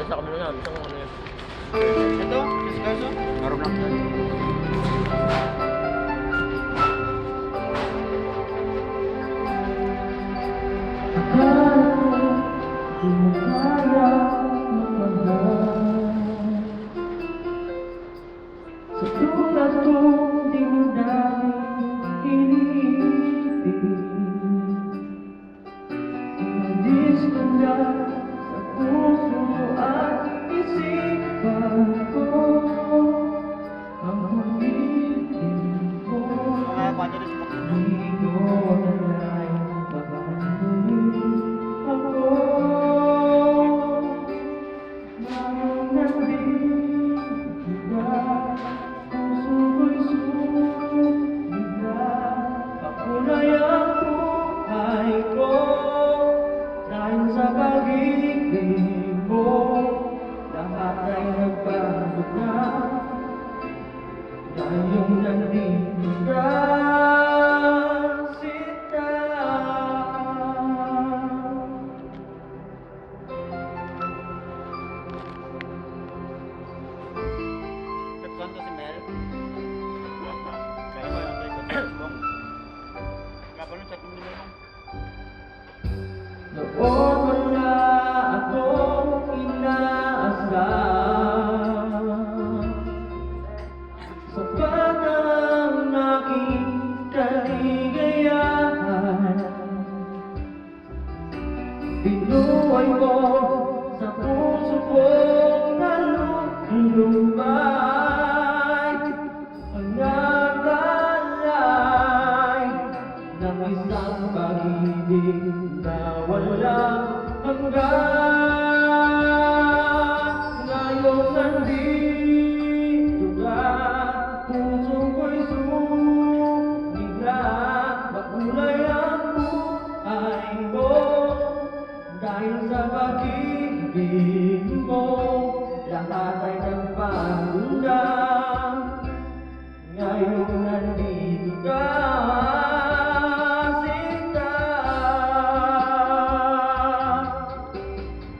sa kami na yan. Isang ano yan. Ito, discurso? Meron lang yan. Sa tulad kong di mo dami iniibig, umalis ka na sa puso at isipan ko. Ang humibig ko, Mga panyalis po. hindi ko nalay babalik ako. Ngayon nandito ka, puso ko'y sumigla. Pakulay ang buhay ko dahil sa pag-ibig mo. Lahat ay nagbago na ngayong nandito ka, Sinta. Kanto si Mel. Kaya ba yung tayo sa Facebook? Kapano chat mo nila bang? Noon wala akong inaasahan, sapat ang aking kaligayahan. Binuhay mo sa puso kong nalulubay ang nakalay ng isang pag-ibig na walang hanggan. Ngayon nandito ka, puso ko'y sumigla. Makulay ang buhay mo dahil sa pag-ibig mo. Lahat ay nagbago na ngayon nandito ka, Sinta.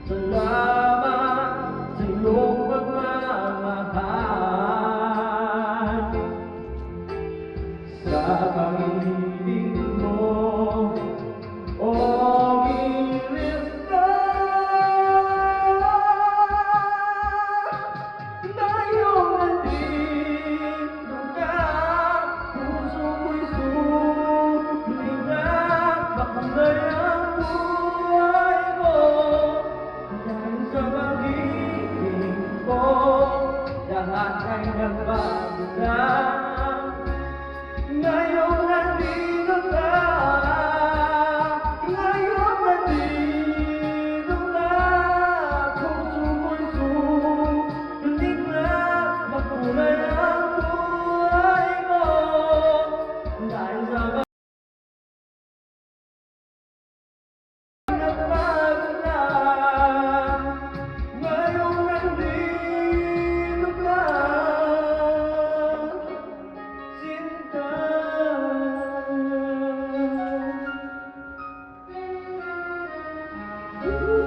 Salamat sa iyong pagmamahal, sa pag-ibig mo. O gilis ka, ngayong nandito ka, puso ko'y sumigla. Makulay ang buhay mo dahil sa pag-ibig mo. Lahat ay nagbago na ngayong nandito ka. Ngayon nandito ka, puso ko'y sumigla. Makulay ang buhay mo dahil sa nagbago na ngayong nandito ka, Sinta. Ooh.